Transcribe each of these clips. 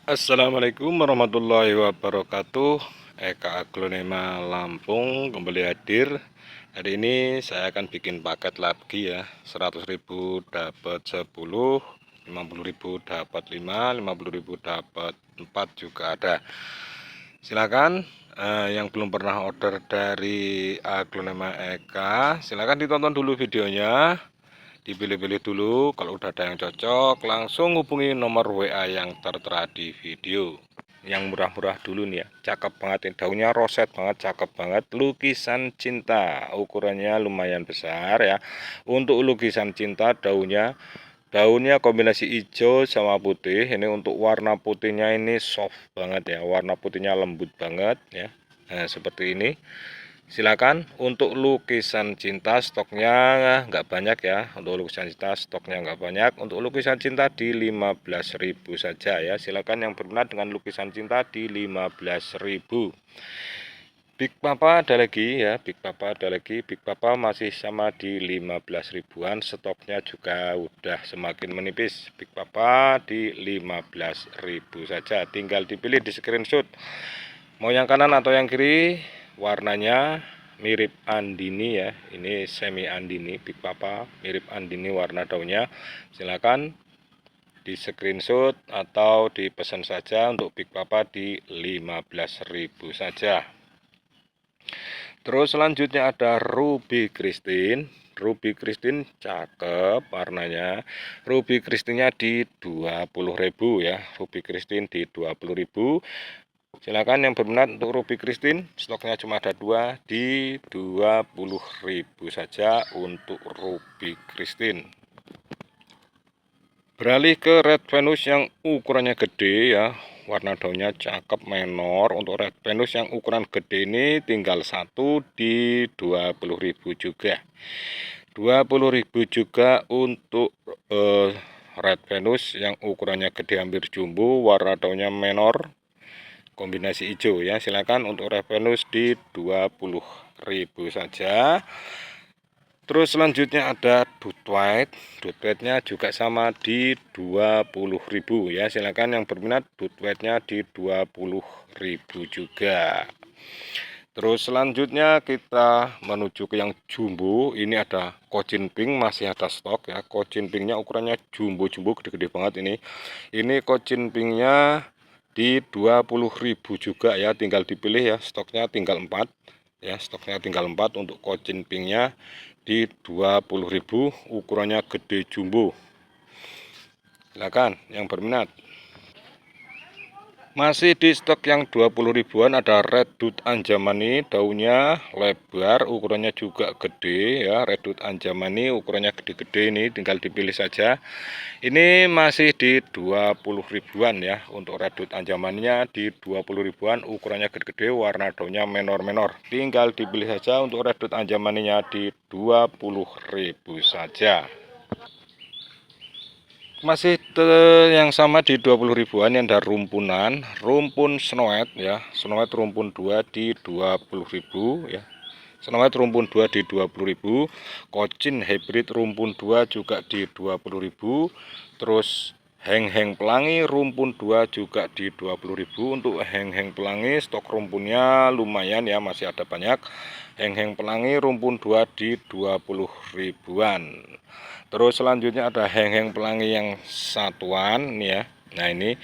Assalamualaikum warahmatullahi wabarakatuh. Eka Aglonema Lampung kembali hadir. Hari ini saya akan bikin paket lagi ya. 100.000 dapat 10, 50.000 dapat 5, 50.000 dapat 4 juga ada. Silakan yang belum pernah order dari Aglonema Eka, silakan ditonton dulu videonya. Dipilih-pilih dulu, kalau udah ada yang cocok langsung hubungi nomor WA yang tertera di video. Yang murah-murah dulu nih ya, cakep banget ini, daunnya roset banget, cakep banget. Lukisan cinta, ukurannya lumayan besar ya. Untuk lukisan cinta daunnya kombinasi hijau sama putih. Ini untuk warna putihnya ini soft banget ya, warna putihnya lembut banget ya. Nah seperti ini. Silakan. Untuk lukisan cinta stoknya nggak banyak ya. Untuk lukisan cinta stoknya nggak banyak. Untuk lukisan cinta di 15.000 saja ya. Silakan yang berminat dengan lukisan cinta di 15.000. Big Papa ada lagi ya. Big Papa ada lagi. Big Papa masih sama di 15 ribuan. Stoknya juga udah semakin menipis. Big Papa di 15.000 saja. Tinggal dipilih di screenshot. Mau yang kanan atau yang kiri, warnanya mirip andini ya. Ini semi andini Big Papa, mirip andini warna daunnya. Silakan di screenshot atau dipesan saja untuk Big Papa di 15.000 saja. Terus selanjutnya ada Ruby Christine. Ruby Christine cakep warnanya. Ruby Christine-nya di 20.000 ya. Ruby Christine di 20.000. Silakan yang berminat untuk Ruby Christine, stoknya cuma ada 2 di 20.000 saja untuk Ruby Christine. Beralih ke Red Venus yang ukurannya gede ya, warna daunnya cakep menor. Untuk Red Venus yang ukuran gede ini tinggal 1 di 20.000 juga. 20.000 juga untuk Red Venus yang ukurannya gede hampir jumbo, warna daunnya menor, kombinasi hijau ya. Silakan untuk Revenus di 20.000 saja. Terus selanjutnya ada Dut White. Dut White-nya juga sama di 20.000 ya. Silakan yang berminat Dut White-nya di 20.000 juga. Terus selanjutnya kita menuju ke yang jumbo. Ini ada Cochin Pink, masih ada stok ya. Cochin Pink-nya ukurannya jumbo-jumbo, gede-gede banget ini. Ini Cochin Pink-nya di 20.000 juga ya. Tinggal dipilih ya, stoknya tinggal 4 ya. Stoknya tinggal 4 untuk Cochin Pink-nya di 20.000, ukurannya gede jumbo. Silakan yang berminat. Masih di stok yang 20 ribuan ada Red Dut Anjamani, daunnya lebar, ukurannya juga gede ya. Red Dut Anjamani ukurannya gede-gede, ini tinggal dipilih saja. Ini masih di 20 ribuan ya. Untuk Red Dut Anjamaninya di 20 ribuan, ukurannya gede-gede, warna daunnya menor-menor. Tinggal dipilih saja untuk Red Dut Anjamaninya di 20.000 saja. Masih yang sama di 20 ribuan yang ada rumpun Snow White ya. Snow White rumpun 2 di 20.000 ya. Snow White rumpun 2 di 20.000. Cochin hybrid rumpun 2 juga di 20.000. Terus heng-heng pelangi rumpun 2 juga di 20.000. Untuk heng-heng pelangi stok rumpunnya lumayan ya, masih ada banyak. Heng-heng pelangi rumpun 2 di 20 ribuan. Terus selanjutnya ada heng-heng pelangi yang satuan nih ya. Nah ini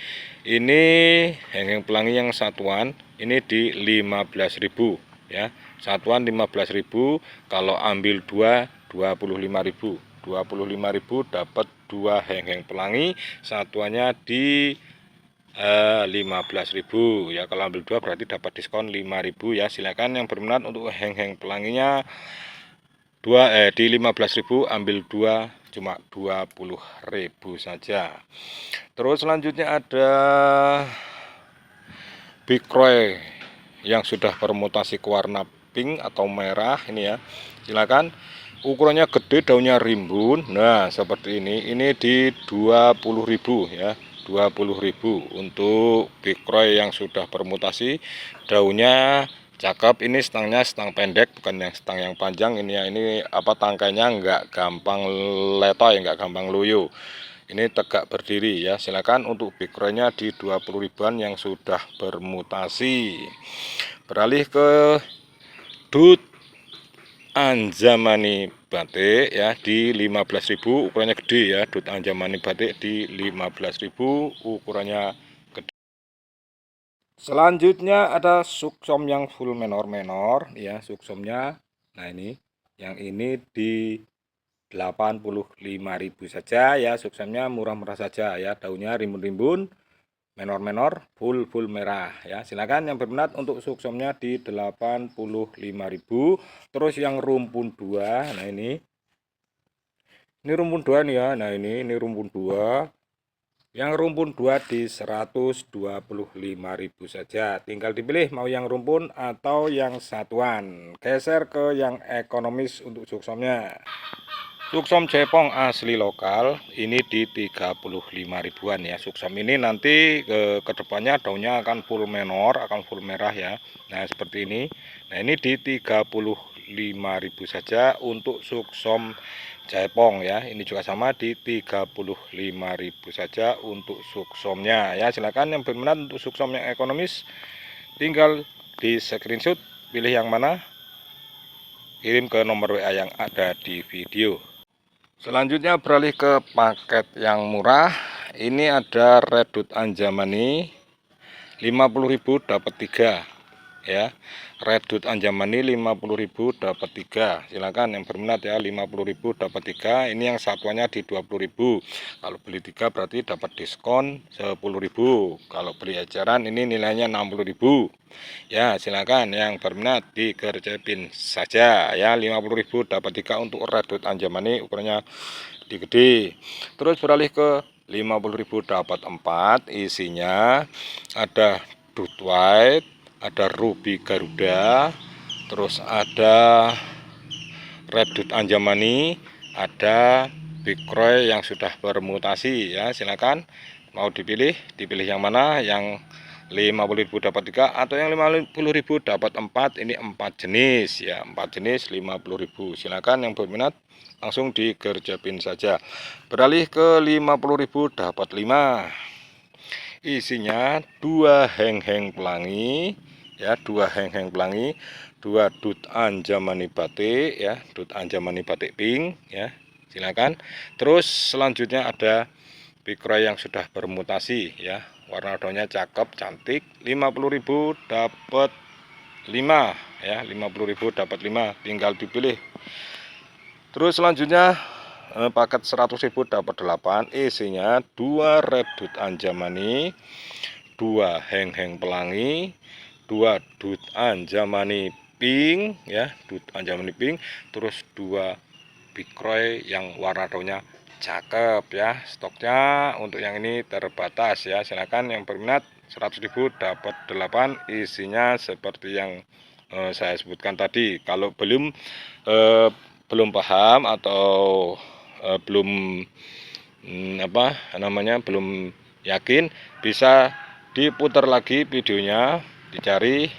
heng-heng pelangi yang satuan ini di 15.000 ya. Satuan 15.000, kalau ambil 2 25.000. 25.000 dapat 2 heng-heng pelangi, satuannya di 15.000 ya. Kalau ambil 2 berarti dapat diskon 5.000 ya. Silakan yang berminat untuk heng-heng pelanginya di 15.000, ambil 2 cuma 20.000 saja. Terus selanjutnya ada Big Roy yang sudah bermutasi ke warna pink atau merah ini ya. Silakan, ukurannya gede, daunnya rimbun. Nah seperti ini di 20.000 ya. 20.000 untuk Big Roy yang sudah bermutasi, daunnya cakep. Ini stangnya stang pendek, bukan yang stang yang panjang ini ya. Ini apa, tangkainya nggak gampang letoy, nggak gampang loyo. Ini tegak berdiri ya. Silakan untuk backgroundnya di 20 ribuan yang sudah bermutasi. Beralih ke dut Anjamani batik ya di 15.000, ukurannya gede ya. Dut Anjamani batik di 15.000, ukurannya gede. Selanjutnya ada suksom yang full menor ya, suksomnya. Nah ini yang ini di 85.000 saja ya, suksomnya murah-murah saja ya, daunnya rimbun-rimbun, menor full merah ya. Silakan yang berminat untuk suksomnya di 85.000. Terus yang rumpun 2, nah ini rumpun 2 nih ya. Nah ini rumpun 2. Yang rumpun 2 di 125.000 saja. Tinggal dipilih mau yang rumpun atau yang satuan. Geser ke yang ekonomis untuk suksomnya. Suksom cepong asli lokal ini di 35 ribuan ya. Suksom ini nanti ke depannya daunnya akan full menor, akan full merah ya. Nah seperti ini. Nah ini di 35.000 saja untuk suksom cepong ya. Ini juga sama di 35.000 saja untuk suksomnya ya. Silakan yang berminat untuk suksom yang ekonomis tinggal di screenshot, pilih yang mana, kirim ke nomor WA yang ada di video. Selanjutnya beralih ke paket yang murah. Ini ada Redut Anjamani 50.000 dapat 3 ya. Redut Anjamani 50.000 dapat 3. Silakan yang berminat ya, 50.000 dapat 3. Ini yang satuannya di 20.000. Kalau beli 3 berarti dapat diskon 10.000. Kalau beli eceran ini nilainya 60.000. Ya, silakan yang berminat digercepin saja ya. 50.000 dapat 3 untuk Redut Anjamani, ukurannya gede. Terus beralih ke 50.000 dapat 4. Isinya ada dut white, ada ruby garuda, terus ada Redut Anjamani, ada Big Croy yang sudah bermutasi ya. Silakan mau dipilih yang mana, yang 50.000 dapat 3 atau yang 50.000 dapat 4. Ini 4 jenis ya, 4 jenis 50.000. Silakan yang berminat langsung digerjapin saja. Beralih ke 50.000 dapat 5. Isinya 2 heng-heng pelangi ya, 2 heng-heng pelangi, 2 dut Anjamani batik ya, dut Anjamani batik pink ya. Silakan. Terus selanjutnya ada Big Croy yang sudah bermutasi ya, warna daunnya cakep cantik. 50.000 dapat 5 ya, 50.000 dapat 5, tinggal dipilih. Terus selanjutnya paket 100.000 dapat 8. Isinya 2 Redut Anjamani, 2 heng-heng pelangi, 2 dut Anjamani pink ya, dut Anjamani pink, terus 2 Big Croy yang warna daunnya cakep ya. Stoknya untuk yang ini terbatas ya. Silakan yang berminat 100.000 dapat 8. Isinya seperti yang saya sebutkan tadi. Kalau belum paham atau belum belum yakin, bisa diputar lagi videonya, dicari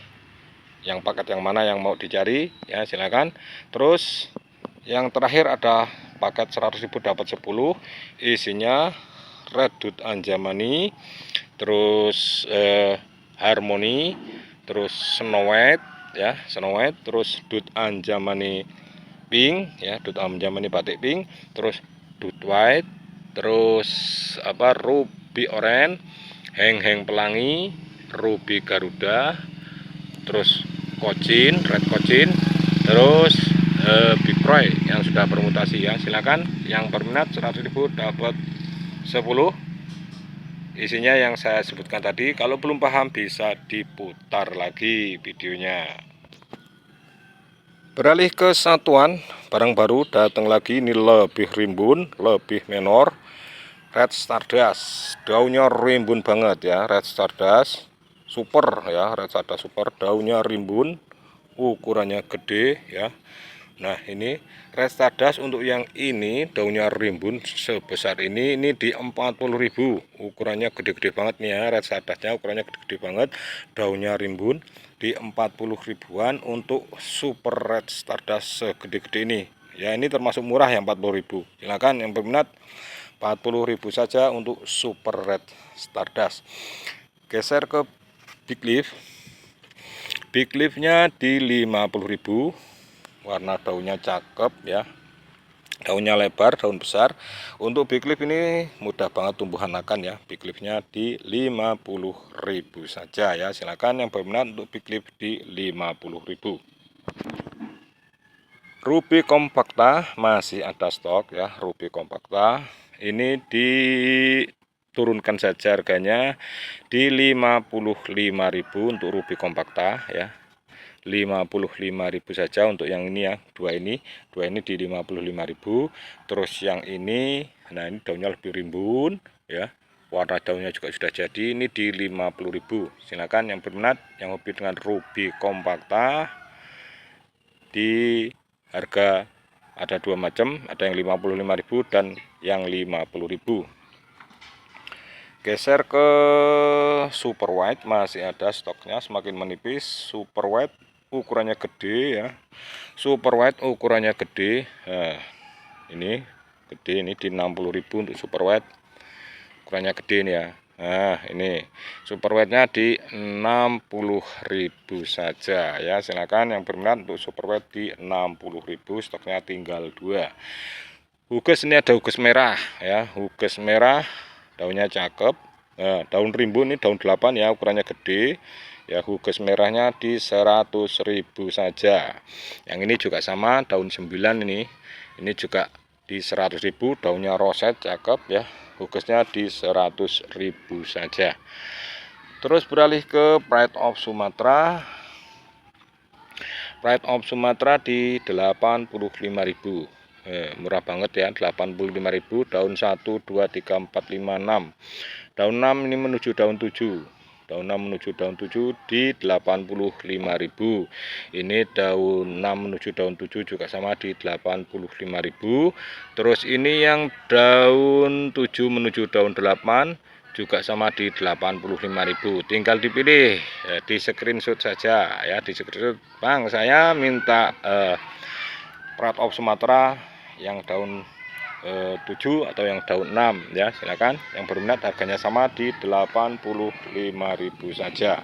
yang paket yang mana yang mau dicari ya. Silakan. Terus yang terakhir ada paket 100.000 dapat 10. Isinya Redut Anjamani, terus Harmoni, terus Snow White ya, Snow White, terus dut Anjamani pink ya, dut Anjamani batik pink, terus dut white, terus ruby orange, heng-heng pelangi, ruby garuda, terus kocin, red kocin, terus Big Croy yang sudah bermutasi ya. Silakan yang berminat 100.000 dapat 10. Isinya yang saya sebutkan tadi. Kalau belum paham bisa diputar lagi videonya. Beralih ke satuan, barang baru datang lagi. Ini lebih rimbun, lebih menor. Red Stardust, daunnya rimbun banget ya. Red Stardust super ya, Red Stardust super, daunnya rimbun, ukurannya gede ya. Nah ini Red Stardust untuk yang ini daunnya rimbun sebesar ini di 40.000. Ukurannya gede-gede banget nih ya, Red Stardustnya ukurannya gede-gede banget, daunnya rimbun di 40 ribuan untuk super Red Stardust segede-gede ini ya. Ini termasuk murah ya, 40.000. Silakan yang berminat 40.000 saja untuk Super Red Stardust. Geser ke Big Leaf. Big Leafnya di 50.000. Warna daunnya cakep ya, daunnya lebar, daun besar. Untuk Big Leaf ini mudah banget tumbuhan akan ya. Big Leafnya di 50.000 saja ya. Silakan yang berminat untuk Big Leaf di 50.000. Ruby Compacta masih ada stok ya. Ruby Compacta ini diturunkan saja harganya di 55.000 untuk Ruby Compacta ya. 55.000 saja untuk yang ini ya, dua ini di 55.000. Terus yang ini, nah ini daunnya lebih rimbun ya, warna daunnya juga sudah jadi, ini di 50.000. Silakan yang berminat, yang hobi dengan Ruby Compacta, di harga ada dua macam, ada yang 55.000 dan yang 50.000. Geser ke Super White, masih ada stoknya, semakin menipis. Super White ukurannya gede ya, Super White ukurannya gede. Nah, ini gede, ini di 60.000 untuk Super White, ukurannya gede ini ya. Nah ini Super White nya di 60.000 saja ya. Silakan yang berminat untuk Super White di 60.000, stoknya tinggal 2. Huges ini ada huges merah ya, huges merah, daunnya cakep. Nah, daun rimbun ini daun 8 ya, ukurannya gede ya. Huges merahnya di 100.000 saja. Yang ini juga sama, daun 9 ini juga di 100.000, daunnya roset cakep ya. Hugesnya di 100.000 saja. Terus beralih ke Pride of Sumatera. Pride of Sumatera di 85.000. Murah banget ya, 85.000. Daun 1 2 3 4 5 6. Daun 6 ini menuju daun 7. Daun 6 menuju daun 7 di 85.000. Ini daun 6 menuju daun 7 juga sama di 85.000. Terus ini yang daun 7 menuju daun 8 juga sama di 85.000. Tinggal dipilih ya, di screenshot saja ya, di screenshot. Bang, saya minta Pride of Sumatera yang daun 7 atau yang daun 6 ya. Silakan yang berminat, harganya sama di 85.000 saja.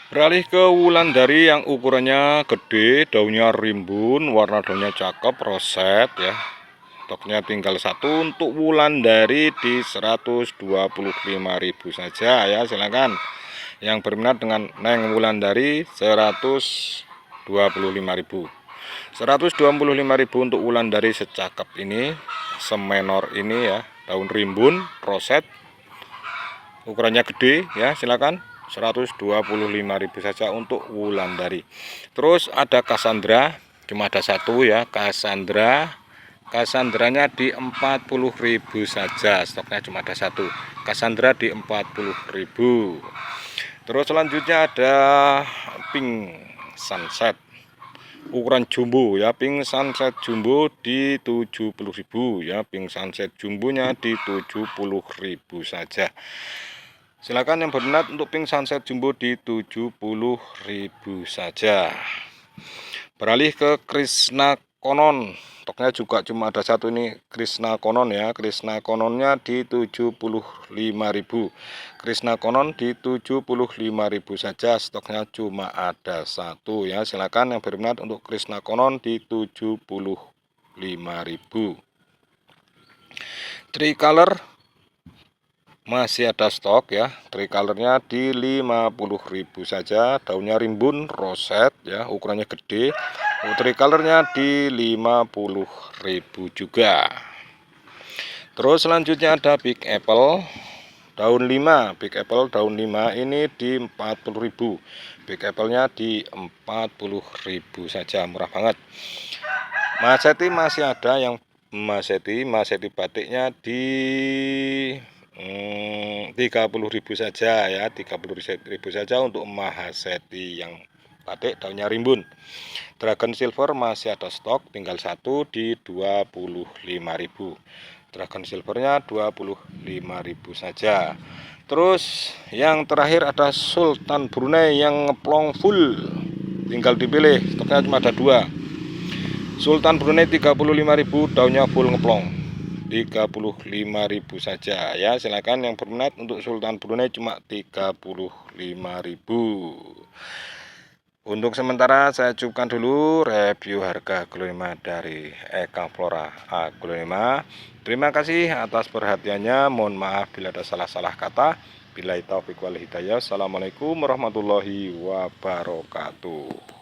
Beralih ke Wulandari yang ukurannya gede, daunnya rimbun, warna daunnya cakep, roset ya. Stoknya tinggal 1 untuk Wulandari di 125.000 saja ya. Silakan yang berminat dengan Neng Wulandari 125.000. 125.000 untuk Wulandari secakep ini, semenor ini ya, daun rimbun, roset, ukurannya gede ya. Silakan 125.000 saja untuk Wulandari. Terus ada Cassandra, cuma ada satu ya, Cassandranya di 40.000 saja, stoknya cuma ada satu. Cassandra di 40.000. Terus selanjutnya ada Pink Sunset, ukuran jumbo ya. Pink Sunset jumbo di 70.000 ya. Pink Sunset jumbonya di 70.000 saja. Silakan yang berminat untuk Pink Sunset jumbo di 70.000 saja. Beralih ke Krishna Konon, stoknya juga cuma ada satu ini, Krishna Konon ya. Krishna Kononnya di 75.000. Krishna Konon di 75.000 saja, stoknya cuma ada satu ya. Silakan yang berminat untuk Krishna Konon di 75.000. Tricolor masih ada stok ya. Tricolornya di 50.000 saja, daunnya rimbun, roset ya, ukurannya gede. Tricolornya di 50.000 juga. Terus selanjutnya ada Big Apple daun 5. Big Apple daun 5 ini di 40.000. Big Apple-nya di 40.000 saja, murah banget. Maseti masih ada yang Maseti batiknya di 30.000 saja ya. 30.000 saja untuk Mahaseti yang batik daunnya rimbun. Dragon Silver masih ada stok, tinggal satu di 25.000. Dragon Silvernya 25.000 saja. Terus yang terakhir ada Sultan Brunei yang ngeplong full, tinggal dipilih, stoknya cuma ada 2. Sultan Brunei 35.000, daunnya full ngeplong. 35.000 saja ya. Silakan yang berminat untuk Sultan Brunei cuma 35.000. Untuk sementara saya cukupkan dulu review harga aglonema dari Eka Flora Aglonema. Terima kasih atas perhatiannya. Mohon maaf bila ada salah-salah kata. Billahi taufiq wal hidayah. Assalamualaikum warahmatullahi wabarakatuh.